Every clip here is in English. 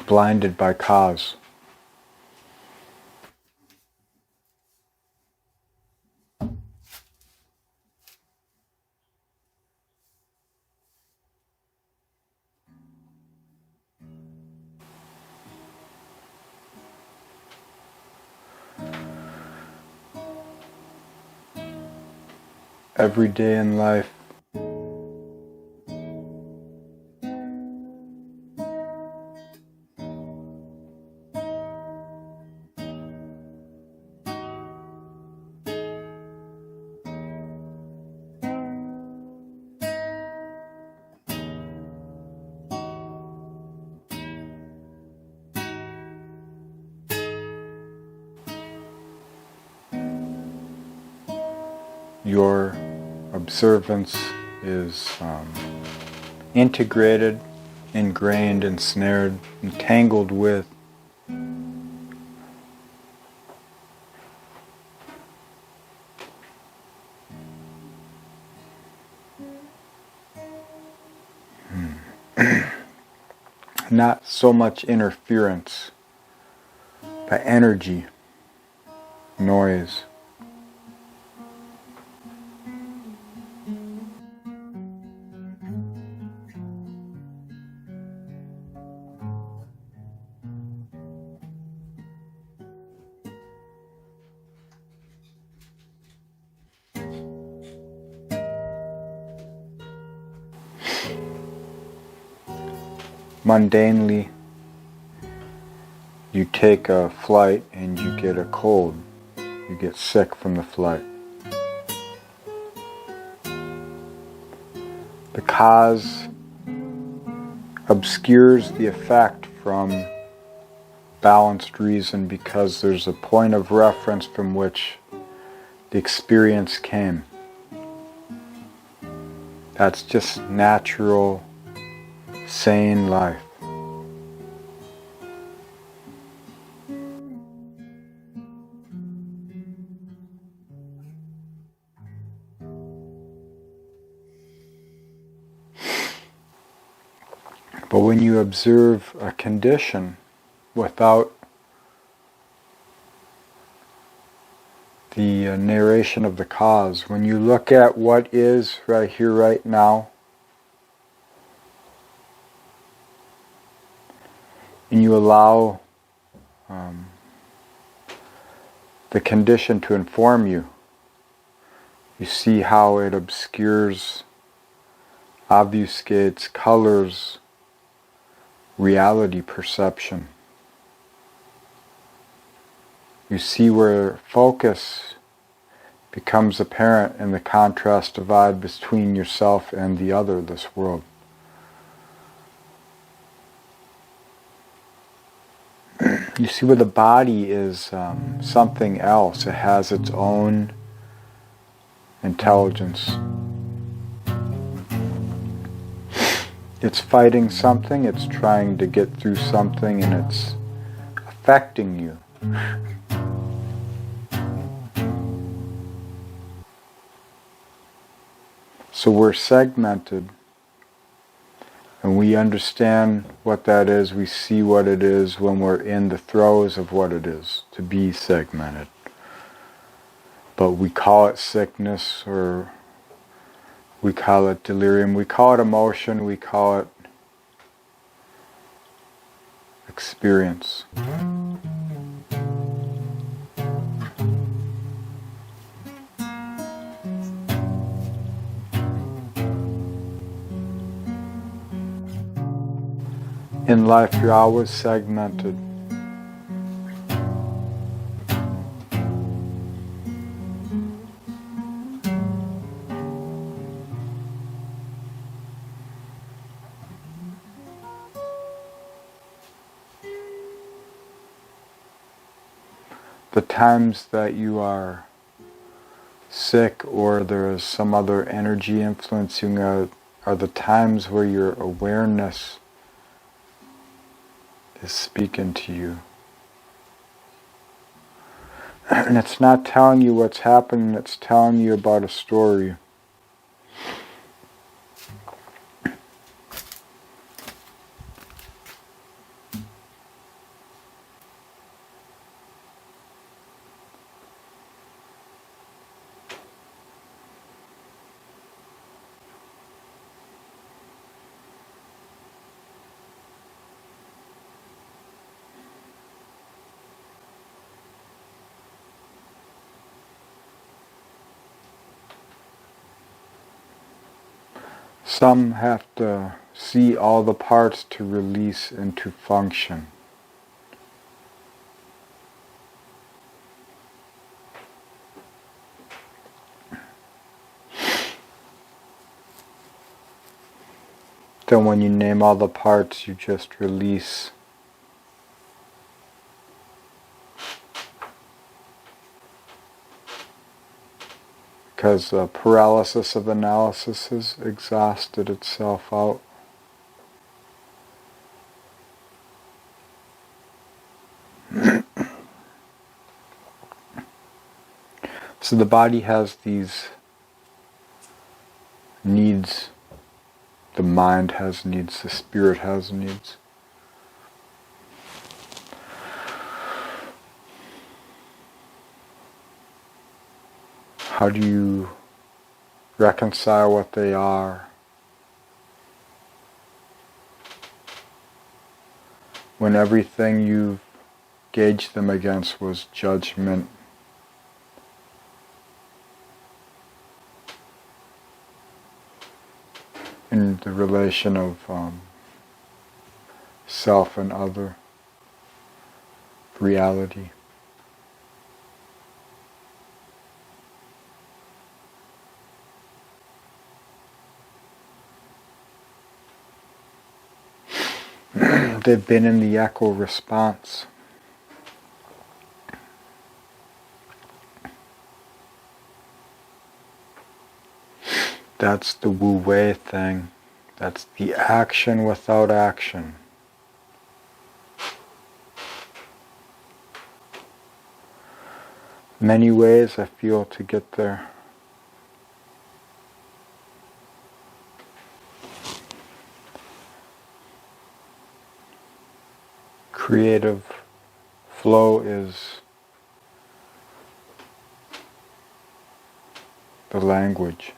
Blinded by cause. Every day in life, your observance is integrated, ingrained, ensnared, entangled with not so much interference, but energy, noise. Mundanely, you take a flight and you get a cold. You get sick from the flight. The cause obscures the effect from balanced reason because there's a point of reference from which the experience came. That's just natural, sane life. But when you observe a condition without the narration of the cause, when you look at what is right here, right now, and you allow the condition to inform you, you see how it obscures, obfuscates, colors reality perception. You see where focus becomes apparent in the contrast divide between yourself and the other, this world. You see where the body is something else. It has its own intelligence. It's fighting something, it's trying to get through something, and it's affecting you. So we're segmented, and we understand what that is, we see what it is when we're in the throes of what it is to be segmented. But we call it sickness, or we call it delirium, we call it emotion, we call it experience. In life, you're always segmented. The times that you are sick or there is some other energy influencing you are the times where your awareness is speaking to you. And it's not telling you what's happening, it's telling you about a story. Some have to see all the parts to release into function. Then when you name all the parts, you just release. Because the paralysis of analysis has exhausted itself out. So the body has these needs. The mind has needs, the spirit has needs. How do you reconcile what they are when everything you've gauged them against was judgment? In the relation of self and other, reality. They've been in the echo response. That's the Wu Wei thing. That's the action without action. Many ways I feel to get there. Creative flow is the language.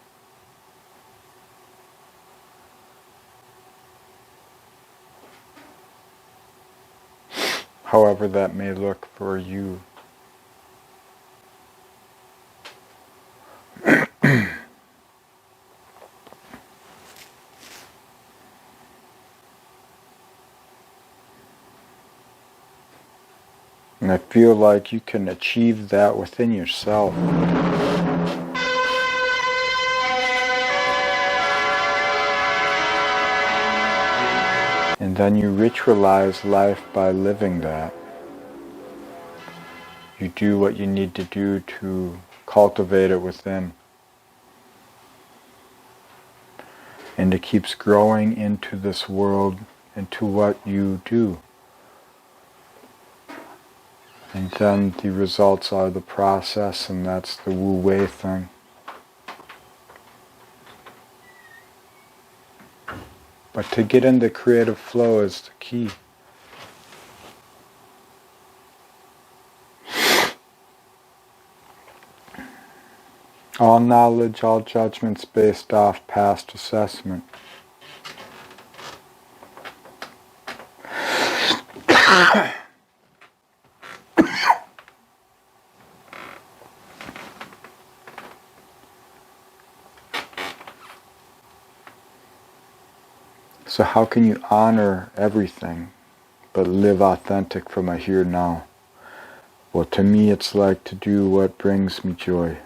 However that may look for you. And I feel like you can achieve that within yourself. And then you ritualize life by living that. You do what you need to do to cultivate it within. And it keeps growing into this world, into what you do. And then the results are the process, and that's the Wu Wei thing. But to get into creative flow is the key. All knowledge, all judgments based off past assessment. So how can you honor everything but live authentic from a here now? Well, to me it's like to do what brings me joy.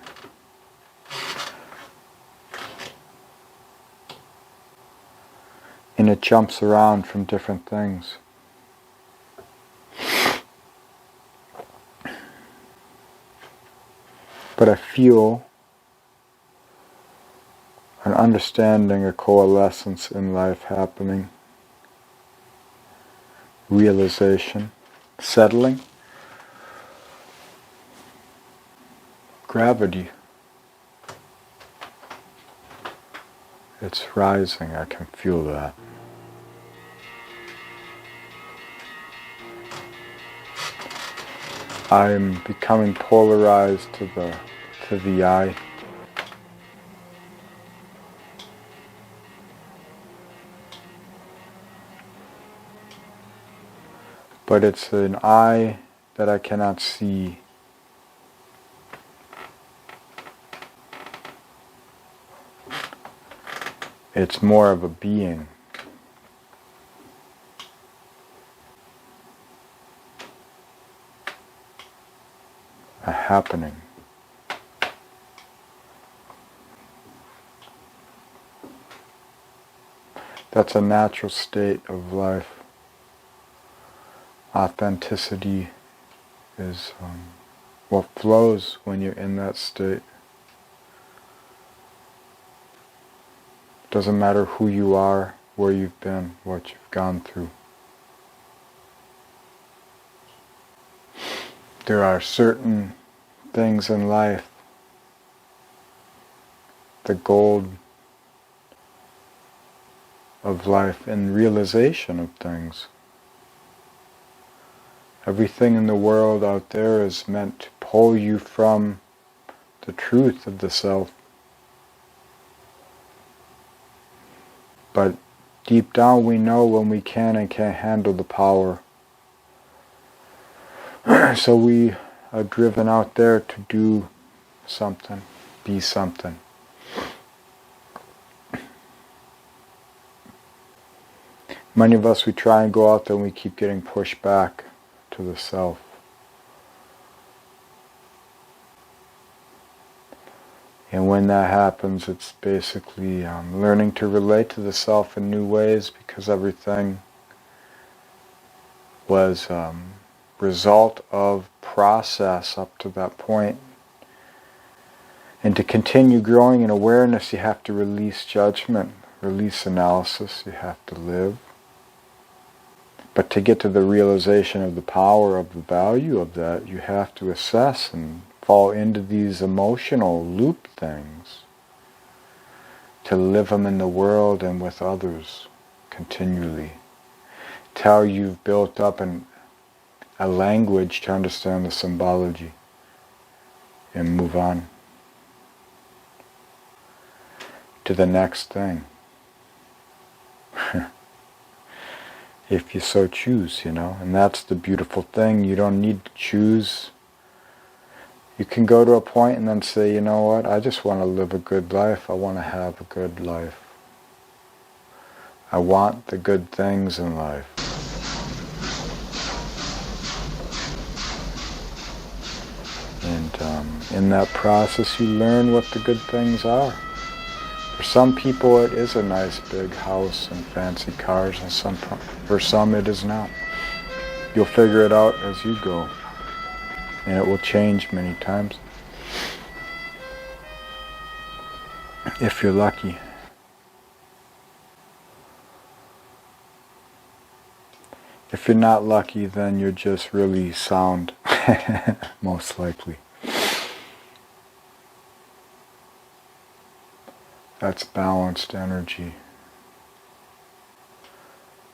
And it jumps around from different things. But I feel an understanding, a coalescence in life happening, realization, settling, gravity. It's rising, I can feel that. I'm becoming polarized to the eye. But it's an eye that I cannot see. It's more of a being. A happening. That's a natural state of life. Authenticity is what flows when you're in that state. Doesn't matter who you are, where you've been, what you've gone through. There are certain things in life, the gold of life and realization of things. Everything in the world out there is meant to pull you from the truth of the self. But deep down we know when we can and can't handle the power. So we are driven out there to do something, be something. Many of us, we try and go out there and we keep getting pushed back to the self. And when that happens, it's basically learning to relate to the self in new ways, because everything was result of process up to that point. And to continue growing in awareness, you have to release judgment, release analysis, you have to live. But to get to the realization of the power of the value of that, you have to assess and fall into these emotional loop things to live them in the world and with others continually. Till you've built up a language to understand the symbology and move on to the next thing. If you so choose, and that's the beautiful thing. You don't need to choose. You can go to a point and then say, you know what, I just want to live a good life. I want to have a good life. I want the good things in life. And in that process you learn what the good things are. For some people it is a nice big house and fancy cars, and for some it is not. You'll figure it out as you go, and it will change many times, if you're lucky. If you're not lucky, then you're just really sound, most likely. That's balanced energy.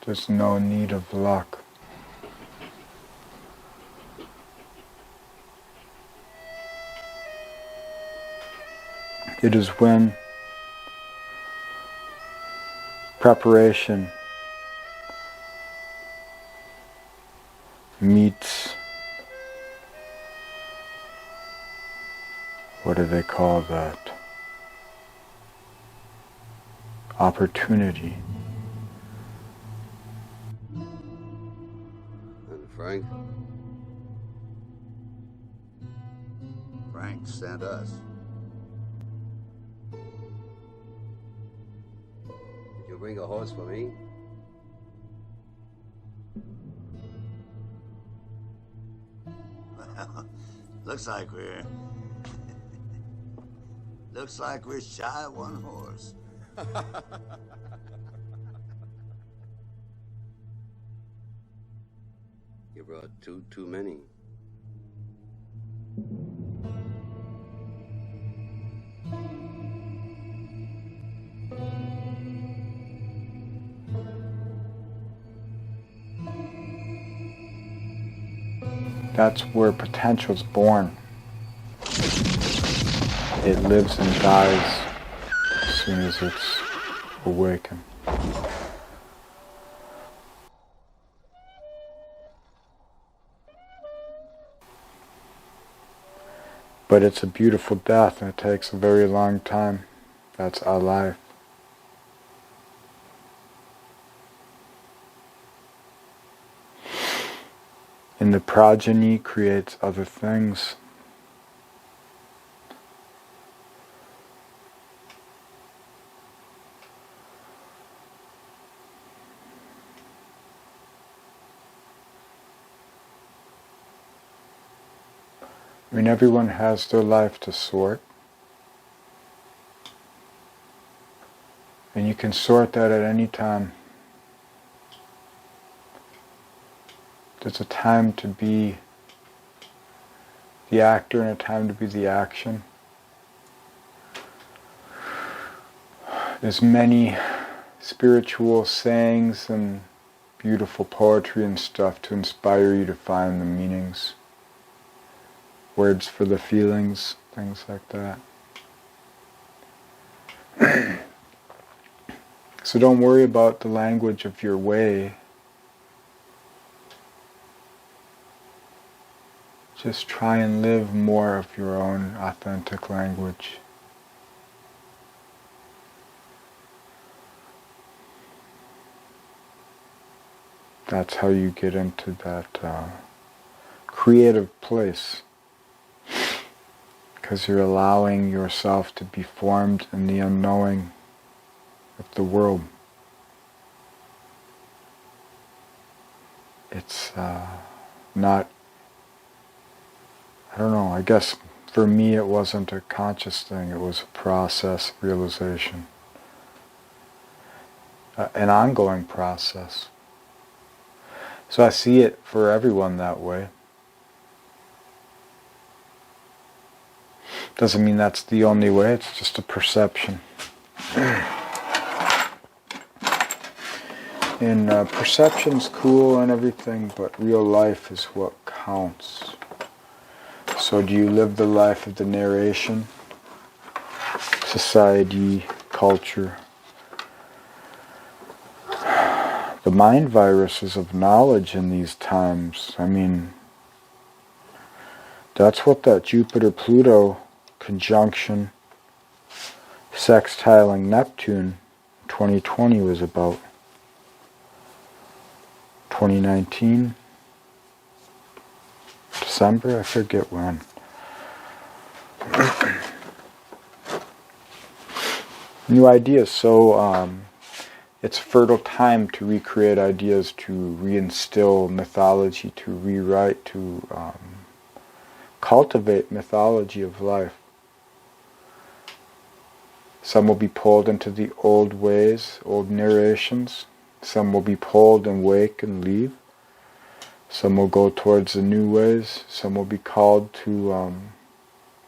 There's no need of luck. It is when preparation meets, what do they call that? Opportunity. And Frank? Frank sent us. Did you bring a horse for me? Well, looks like we're Looks like we're shy of one horse. You brought two too many. That's where potential's born. It lives and dies as soon as it's awakened. But it's a beautiful death, and it takes a very long time. That's our life. And the progeny creates other things. I mean, everyone has their life to sort. And you can sort that at any time. There's a time to be the actor and a time to be the action. There's many spiritual sayings and beautiful poetry and stuff to inspire you to find the meanings. Words for the feelings, things like that. So don't worry about the language of your way. Just try and live more of your own authentic language. That's how you get into that creative place. Because you're allowing yourself to be formed in the unknowing of the world. It's not, I don't know, I guess for me it wasn't a conscious thing, it was a process, realization. An ongoing process. So I see it for everyone that way. Doesn't mean that's the only way, it's just a perception. And perception's cool and everything, but real life is what counts. So do you live the life of the narration? Society, culture. The mind virus is of knowledge in these times. I mean, that's what that Jupiter-Pluto conjunction sextiling Neptune 2020 was about. 2019, December, I forget when. New ideas, so it's a fertile time to recreate ideas, to reinstill mythology, to rewrite, to cultivate mythology of life. Some will be pulled into the old ways, old narrations. Some will be pulled and wake and leave. Some will go towards the new ways. Some will be called to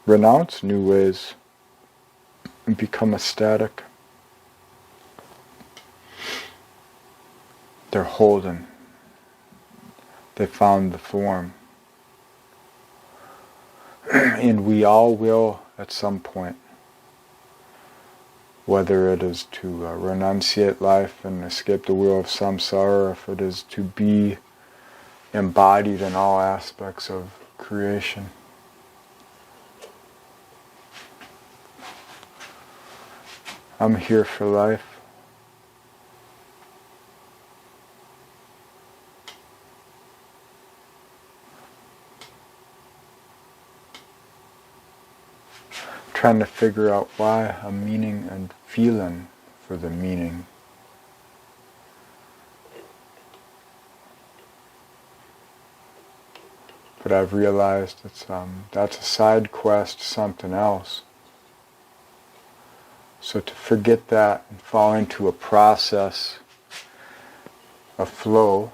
renounce new ways and become ecstatic. They're holden. They found the form. And we all will at some point. Whether it is to renunciate life and escape the wheel of samsara, or if it is to be embodied in all aspects of creation. I'm here for life. Trying to figure out why I'm meaning and feeling for the meaning. But I've realized it's that's a side quest to something else. So to forget that and fall into a process of flow.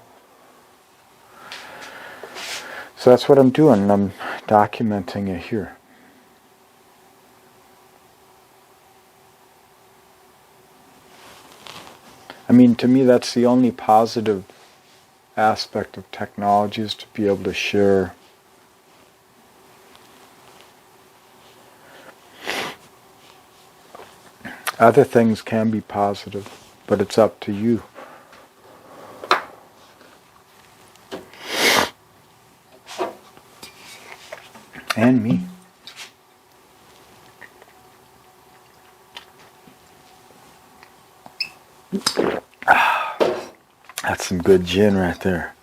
So that's what I'm doing. I'm documenting it here. I mean, to me, that's the only positive aspect of technology, is to be able to share other things. Can be positive, but it's up to you. And me. That's some good gin right there.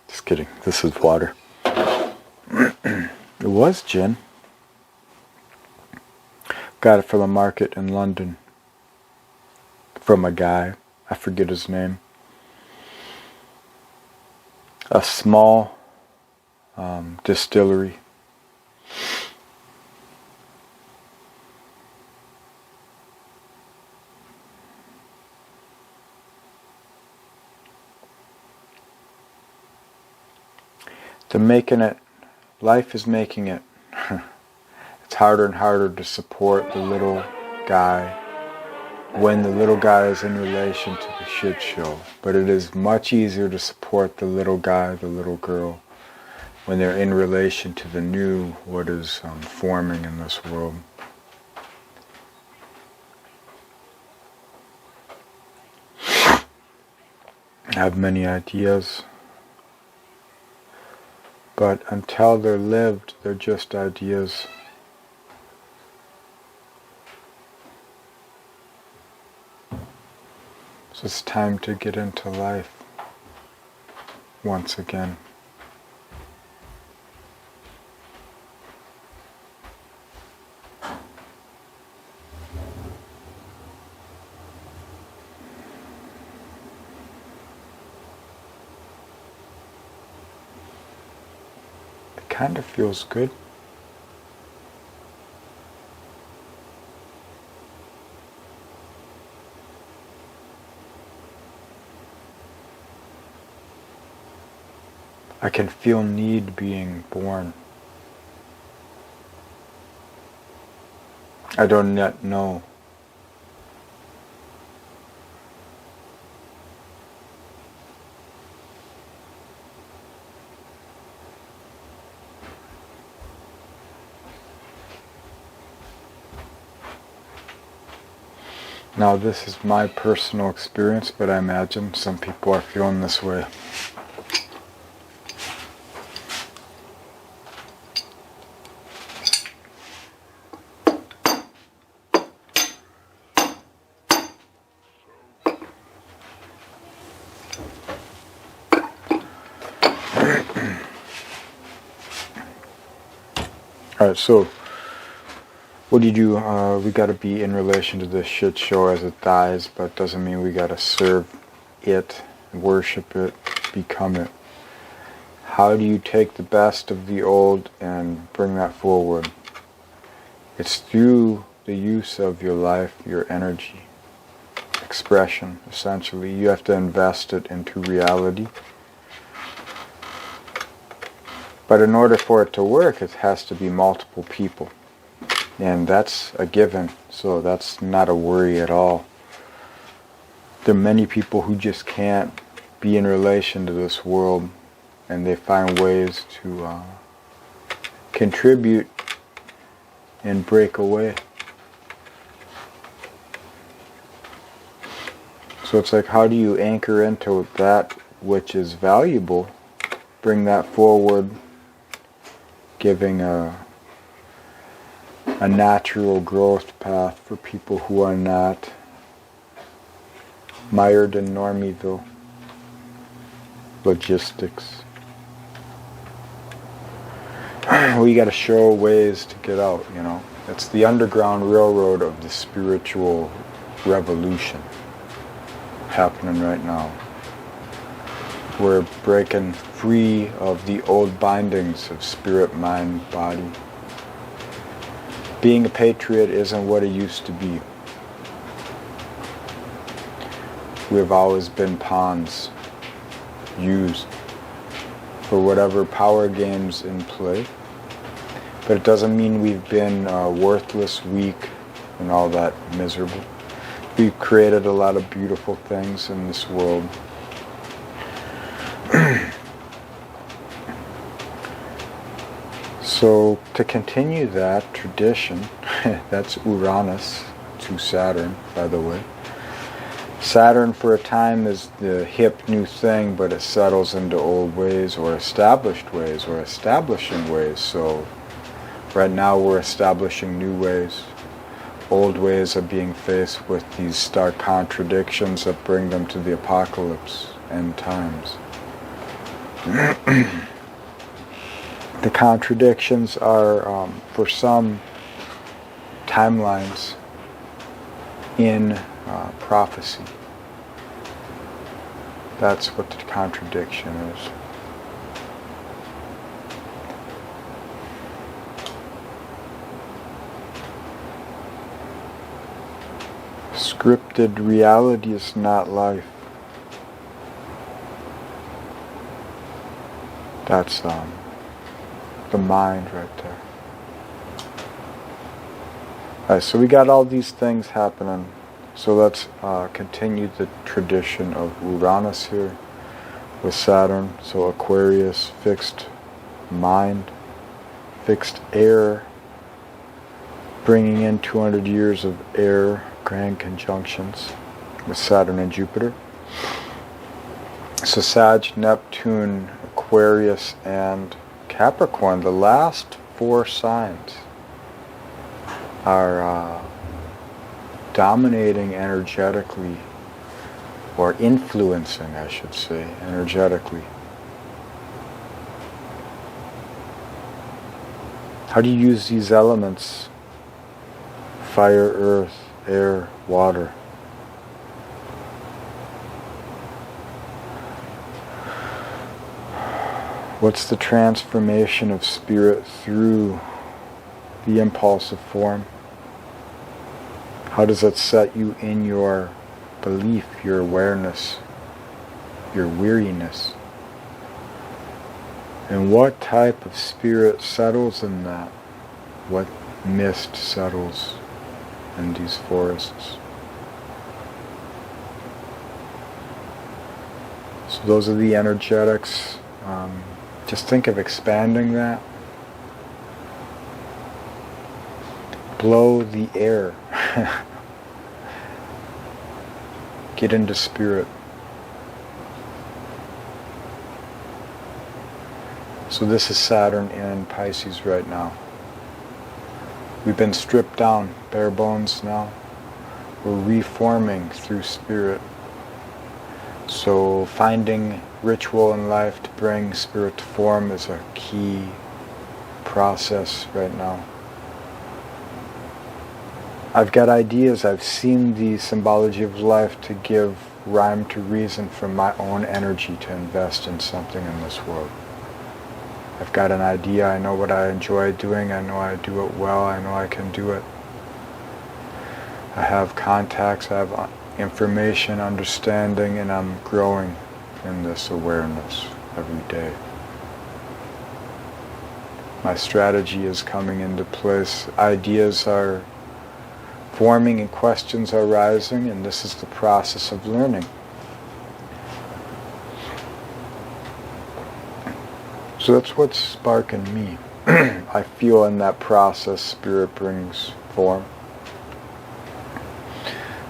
Just kidding. This is water. It was gin. Got it from a market in London. From a guy. I forget his name. A small distillery. They're making it, life is making it. It's harder and harder to support the little guy when the little guy is in relation to the shit show. But it is much easier to support the little guy, the little girl, when they're in relation to the new, what is forming in this world. I have many ideas. But until they're lived, they're just ideas. So it's time to get into life once again. Kind of feels good. I can feel need being born. I don't yet know. Now this is my personal experience, but I imagine some people are feeling this way. Alright, so what do you do? We gotta be in relation to this shit show as it dies, but doesn't mean we gotta serve it, worship it, become it. How do you take the best of the old and bring that forward? It's through the use of your life, your energy, expression, essentially. You have to invest it into reality. But in order for it to work, it has to be multiple people. And that's a given, so that's not a worry at all. There are many people who just can't be in relation to this world, and they find ways to contribute and break away. So it's like, how do you anchor into that which is valuable, bring that forward, giving a natural growth path for people who are not mired in Normieville logistics. We got to show ways to get out, you know. It's the underground railroad of the spiritual revolution happening right now. We're breaking free of the old bindings of spirit, mind, body. Being a patriot isn't what it used to be. We've always been pawns used for whatever power games in play. But it doesn't mean we've been worthless, weak, and all that miserable. We've created a lot of beautiful things in this world. So to continue that tradition, that's Uranus to Saturn, by the way. Saturn for a time is the hip new thing, but it settles into old ways or established ways or establishing ways. So right now we're establishing new ways. Old ways are being faced with these stark contradictions that bring them to the apocalypse, end times. The contradictions are, for some, timelines in prophecy. That's what the contradiction is. Scripted reality is not life. That's the mind right there. Alright, so we got all these things happening. So let's continue the tradition of Uranus here with Saturn. So Aquarius, fixed mind, fixed air, bringing in 200 years of air, grand conjunctions with Saturn and Jupiter. So Sag, Neptune, Aquarius, and Capricorn, the last 4 signs, are dominating energetically, or influencing, I should say, energetically. How do you use these elements? Fire, earth, air, water. What's the transformation of spirit through the impulsive form? How does that set you in your belief, your awareness, your weariness? And what type of spirit settles in that? What mist settles in these forests? So those are the energetics. Just think of expanding that. Blow the air. Get into spirit. So this is Saturn in Pisces right now. We've been stripped down, bare bones now. We're reforming through spirit. So finding ritual in life to bring spirit to form is a key process right now. I've got ideas, I've seen the symbology of life to give rhyme to reason from my own energy to invest in something in this world. I've got an idea, I know what I enjoy doing, I know I do it well, I know I can do it. I have contacts, I have information, understanding, and I'm growing in this awareness every day. My strategy is coming into place. Ideas are forming and questions are rising, and this is the process of learning. So that's what's sparking me. I feel in that process spirit brings form.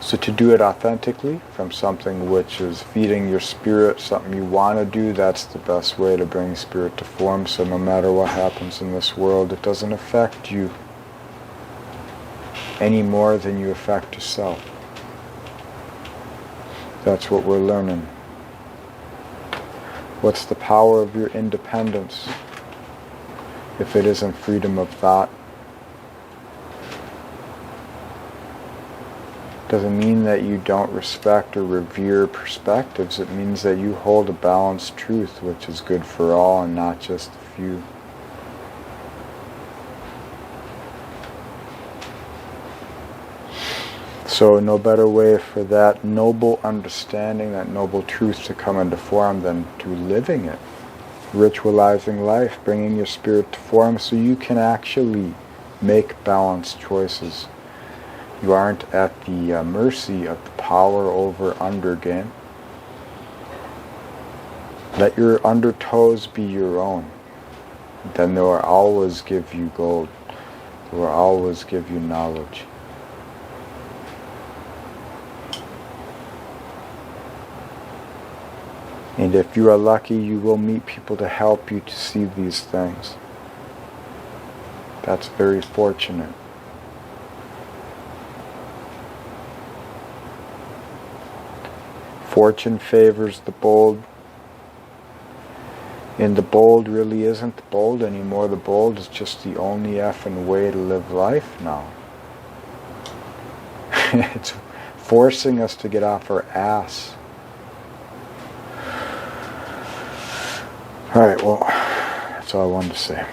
So to do it authentically from something which is feeding your spirit, something you want to do, that's the best way to bring spirit to form. So no matter what happens in this world, it doesn't affect you any more than you affect yourself. That's what we're learning. What's the power of your independence if it isn't freedom of thought? Doesn't mean that you don't respect or revere perspectives. It means that you hold a balanced truth which is good for all and not just a few. So no better way for that noble understanding, that noble truth to come into form than to living it. Ritualizing life, bringing your spirit to form so you can actually make balanced choices. You aren't at the mercy of the power over under game. Let your undertows be your own. Then they will always give you gold. They will always give you knowledge. And if you are lucky, you will meet people to help you to see these things. That's very fortunate. Fortune favors the bold. And the bold really isn't the bold anymore. The bold is just the only effing way to live life now. It's forcing us to get off our ass. Alright, well, that's all I wanted to say.